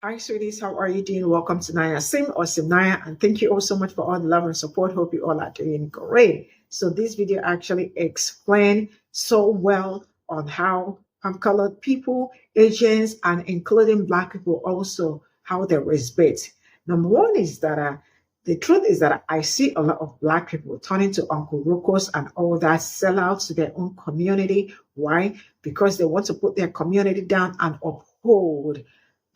Hi, sweeties. How are you doing? Welcome to Naya Sim or Cimnanya, and thank you all so much for all the love and support. Hope you all are doing great. So this video actually explained so well on how colored people, Asians, and including Black people also how they respect. Number one is that the truth is that I see a lot of Black people turning to Uncle Rocos and all that, sell out to their own community. Why? Because they want to put their community down and uphold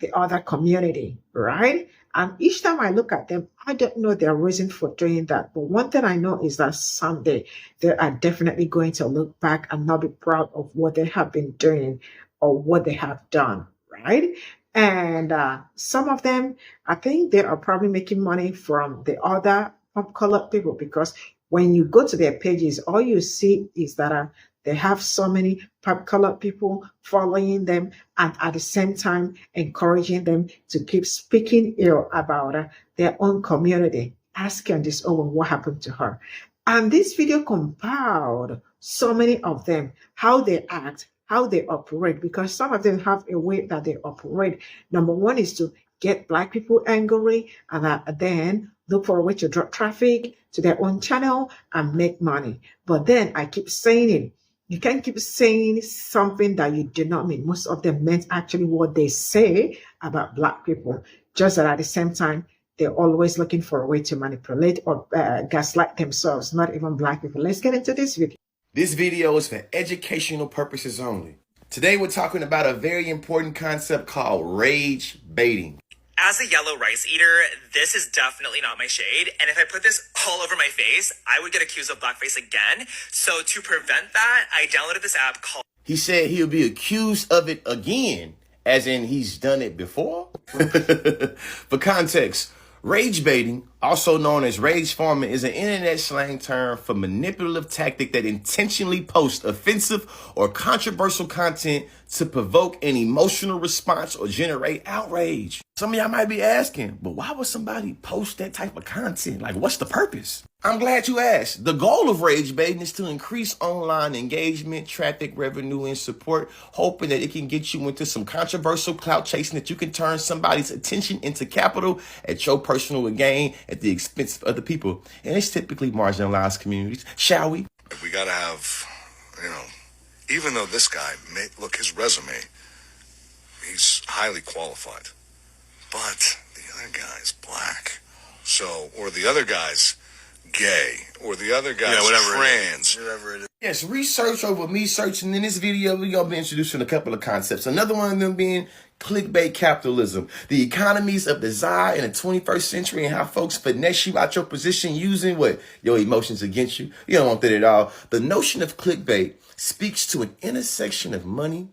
the other community, right? And each time I look at them, I don't know their reason for doing that. But one thing I know is that someday they are definitely going to look back and not be proud of what they have been doing or what they have done, right? And some of them, I think they are probably making money from the other colored people because when you go to their pages, all you see is that they have so many colored people following them and at the same time encouraging them to keep speaking ill about their own community, asking this woman what happened to her. And this video compiled so many of them, how they act, how they operate, because some of them have a way that they operate. Number one is to get Black people angry and then look for a way to drop traffic to their own channel and make money. But then I keep saying it. You can't keep saying something that you do not mean. Most of them meant actually what they say about Black people. Just that at the same time, they're always looking for a way to manipulate or gaslight themselves, not even Black people. Let's get into this video. This video is for educational purposes only. Today we're talking about a very important concept called rage baiting. As a yellow rice eater, this is definitely not my shade. And if I put this all over my face, I would get accused of blackface again. So to prevent that, I downloaded this app called... He said he'll be accused of it again, as in he's done it before. For context, rage baiting, also known as rage farming, is an internet slang term for manipulative tactic that intentionally posts offensive or controversial content to provoke an emotional response or generate outrage. Some of y'all might be asking, but why would somebody post that type of content? Like, what's the purpose? I'm glad you asked. The goal of rage baiting is to increase online engagement, traffic, revenue, and support, hoping that it can get you into some controversial clout chasing that you can turn somebody's attention into capital at your personal gain at the expense of other people. And it's typically marginalized communities. Shall we? We got to have, even though this guy, look, his resume, he's highly qualified. But the other guy's black. So, or the other guy's gay, or the other guy's trans. Whatever it is. Yes, research over me searching. In this video, we're going to be introducing a couple of concepts. Another one of them being clickbait capitalism, the economies of desire in the 21st century and how folks finesse you out your position using what? Your emotions against you. You don't want that at all. The notion of clickbait speaks to an intersection of money,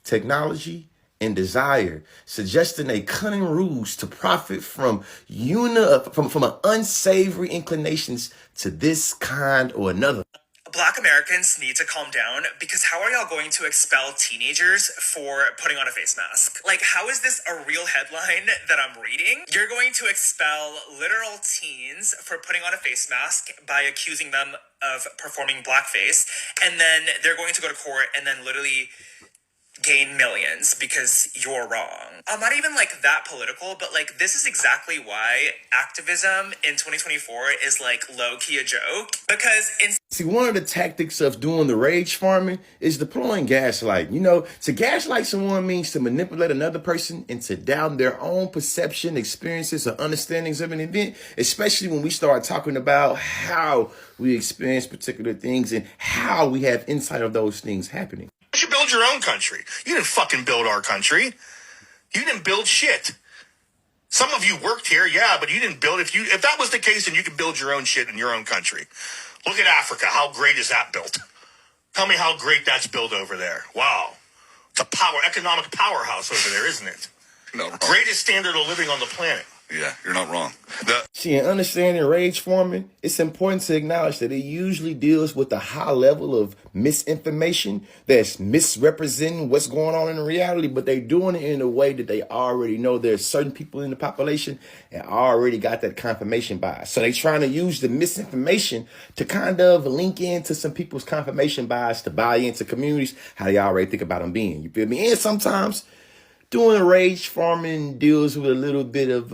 technology, and desire, suggesting a cunning ruse to profit from an unsavory inclinations to this kind or another. Black Americans need to calm down because how are y'all going to expel teenagers for putting on a face mask? Like, how is this a real headline that I'm reading? You're going to expel literal teens for putting on a face mask by accusing them of performing blackface, and then they're going to go to court and then literally gain millions because you're wrong. I'm not even like that political, but like this is exactly why activism in 2024 is like low-key a joke. Because see, one of the tactics of doing the rage farming is deploying gaslight. To gaslight someone means to manipulate another person into down their own perception, experiences, or understandings of an event, especially when we start talking about how we experience particular things and how we have insight of those things happening. You should build your own country. You didn't fucking build our country. You didn't build shit. Some of you worked here, yeah, but you didn't build. If that was the case, then you could build your own shit in your own country. Look at Africa. How great is that built? Tell me how great that's built over there. Wow. It's a economic powerhouse over there, isn't it? No, greatest standard of living on the planet. Yeah, you're not wrong. See, in understanding rage farming, it's important to acknowledge that it usually deals with a high level of misinformation that's misrepresenting what's going on in reality, but they're doing it in a way that they already know there's certain people in the population and already got that confirmation bias. So they're trying to use the misinformation to kind of link into some people's confirmation bias to buy into communities, how they already think about them being. You feel me? And sometimes Doing rage farming deals with a little bit of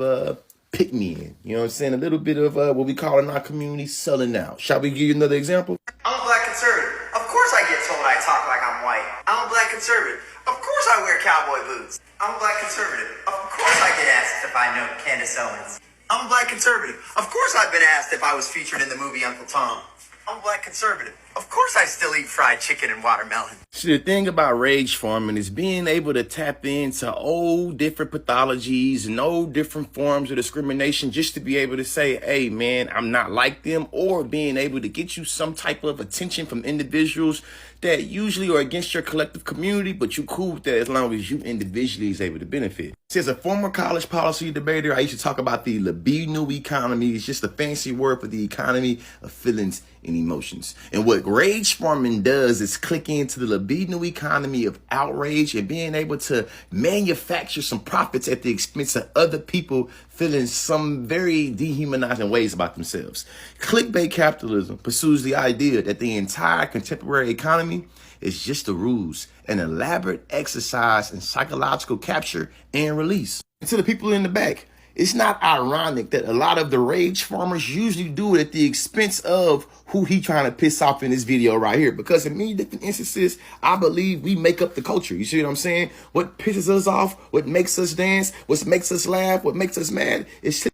pick-me-in. You know what I'm saying? A little bit of what we call in our community selling out. Shall we give you another example? I'm a black conservative. Of course I get told I talk like I'm white. I'm a black conservative. Of course I wear cowboy boots. I'm a black conservative. Of course I get asked if I know Candace Owens. I'm a black conservative. Of course I've been asked if I was featured in the movie Uncle Tom. I'm a black conservative. Of course I still eat fried chicken and watermelon. See, the thing about rage farming is being able to tap into old different pathologies and old different forms of discrimination just to be able to say, hey, man, I'm not like them, or being able to get you some type of attention from individuals that usually are against your collective community, but you cool with that as long as you individually is able to benefit. See, as a former college policy debater, I used to talk about the libido economy. It's just a fancy word for the economy of feelings and emotions. And what rage farming does is click into the libido economy of outrage and being able to manufacture some profits at the expense of other people feeling some very dehumanizing ways about themselves. Clickbait capitalism pursues the idea that the entire contemporary economy is just a ruse, an elaborate exercise in psychological capture and release. And to the people in the back, it's not ironic that a lot of the rage farmers usually do it at the expense of who he trying to piss off in this video right here. Because in many different instances, I believe we make up the culture. You see what I'm saying? What pisses us off, what makes us dance, what makes us laugh, what makes us mad, it's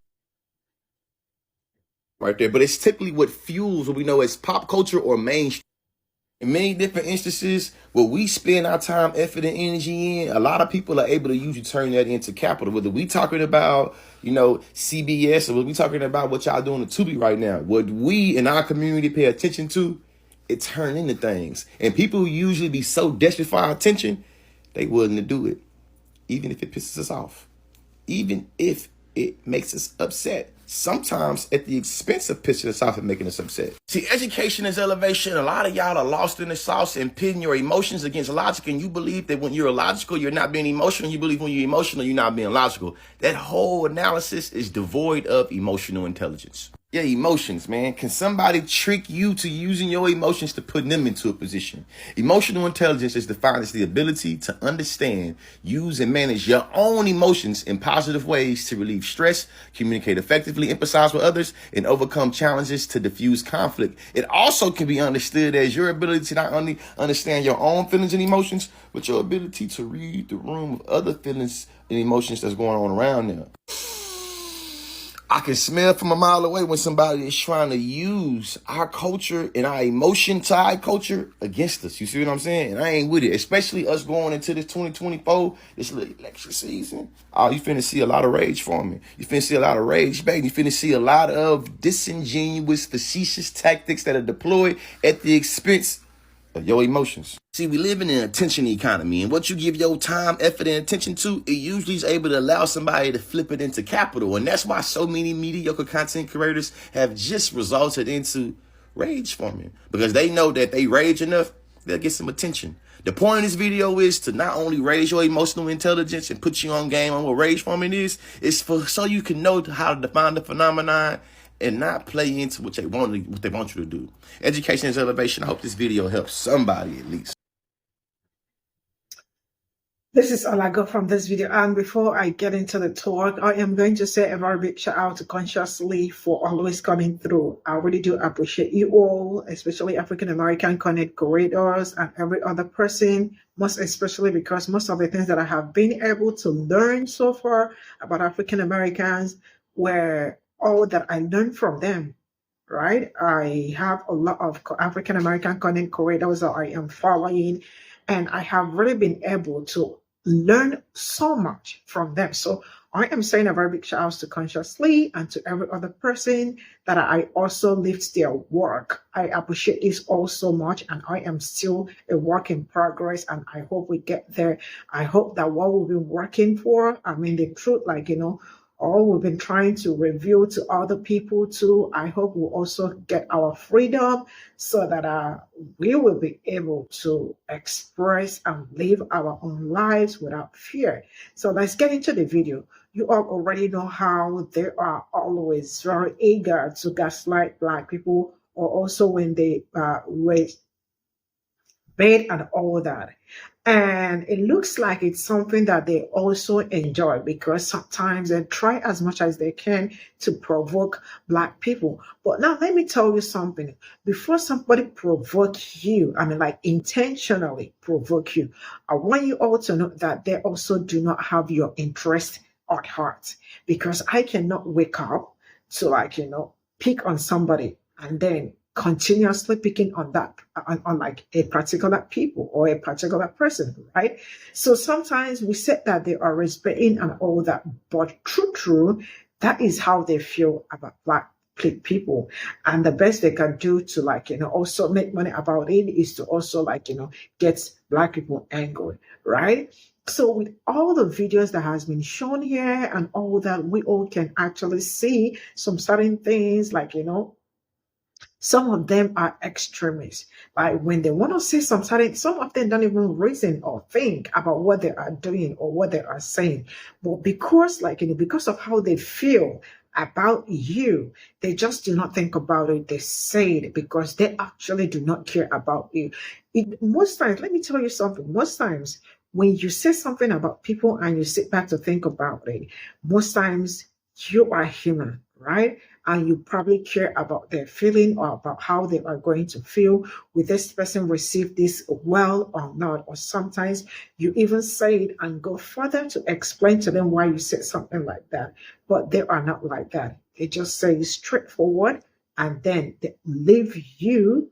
right there. But it's typically what fuels what we know as pop culture or mainstream. In many different instances, where we spend our time, effort, and energy in, a lot of people are able to usually turn that into capital. Whether we talking about, CBS, or whether we talking about what y'all doing to Tubi right now, what we in our community pay attention to, it turn into things. And people usually be so desperate for our attention, they willing to do it, even if it pisses us off, even if it makes us upset. Sometimes at the expense of pissing us off and making us upset. See, education is elevation. A lot of y'all are lost in the sauce and pitting your emotions against logic. And you believe that when you're illogical, you're not being emotional. You believe when you're emotional, you're not being logical. That whole analysis is devoid of emotional intelligence. Yeah, emotions, man. Can somebody trick you to using your emotions to put them into a position? Emotional intelligence is defined as the ability to understand, use, and manage your own emotions in positive ways to relieve stress, communicate effectively, empathize with others, and overcome challenges to diffuse conflict. It also can be understood as your ability to not only understand your own feelings and emotions, but your ability to read the room of other feelings and emotions that's going on around them. I can smell from a mile away when somebody is trying to use our culture and our emotion-tied culture against us. You see what I'm saying? And I ain't with it, especially us going into this 2024, this little election season. Oh, you finna see a lot of rage farming. You finna see a lot of rage baiting. You finna see a lot of disingenuous, facetious tactics that are deployed at the expense of your emotions. See, we live in an attention economy, and what you give your time, effort, and attention to, it usually is able to allow somebody to flip it into capital. And that's why so many mediocre content creators have just resulted into rage farming, because they know that they rage enough, they'll get some attention. The point of this video is to not only raise your emotional intelligence and put you on game on what rage farming is so you can know how to define the phenomenon and not play into what they want you to do. Education is elevation. I hope this video helps somebody at least. This is all I got from this video. And before I get into the talk, I am going to say a very big shout out to Consciously for always coming through. I really do appreciate you all, especially African American content creators and every other person, most especially because most of the things that I have been able to learn so far about African Americans were all that I learned from them. Right? I have a lot of African American content creators that I am following, and I have really been able to learn so much from them. So I am saying a very big shout out to Consciously and to every other person that I also lift their work. I appreciate this all so much, and I am still a work in progress, and I hope we get there. I hope that what we've been working for, the truth, all we've been trying to reveal to other people too, I hope we'll also get our freedom so that we will be able to express and live our own lives without fear. So let's get into the video. You all already know how they are always very eager to gaslight Black people, or also when they raise bait and all that. And it looks like it's something that they also enjoy, because sometimes they try as much as they can to provoke Black people. But now let me tell you something. Before somebody provoke you, I mean like intentionally provoke you, I want you all to know that they also do not have your interest at heart. Because I cannot wake up to pick on somebody and then continuously picking on that on like a particular people or a particular person, right? So sometimes we said that they are respecting and all that, but true, that is how they feel about Black people. And the best they can do to also make money about it is to also get Black people angry, right? So with all the videos that has been shown here and all that, we all can actually see some certain things some of them are extremists. Like when they want to say something, some of them don't even reason or think about what they are doing or what they are saying. But because, because of how they feel about you, they just do not think about it. They say it because they actually do not care about you. Most times, let me tell you something. Most times, when you say something about people and you sit back to think about it, most times you are human, right? And you probably care about their feeling or about how they are going to feel. Will this person receive this well or not? Or sometimes you even say it and go further to explain to them why you said something like that. But they are not like that. They just say straightforward and then they leave you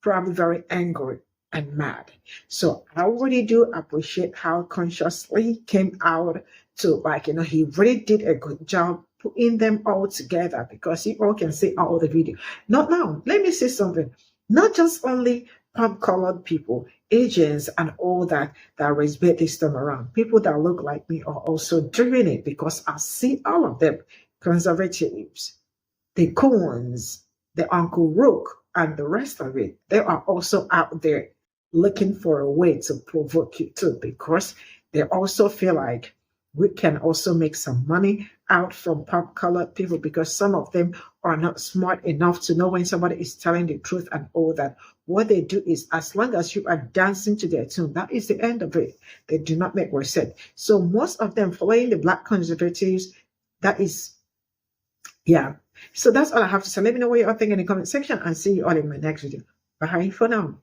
probably very angry and mad. So I really do appreciate how consciously came out to he really did a good job putting them all together, because you all can see all the video. Not now, let me say something. Not just only colored people, Asians and all that respect this time around. People that look like me are also doing it, because I see all of them. Conservatives, the Coens, the Uncle Rook, and the rest of it, they are also out there looking for a way to provoke you too, because they also feel like we can also make some money out from colored people, because some of them are not smart enough to know when somebody is telling the truth and all that. What they do is, as long as you are dancing to their tune, that is the end of it. They do not make worse said. So most of them following the Black conservatives, that is, yeah. So that's all I have to say. Let me know what you all think in the comment section, and see you all in my next video. Bye for now.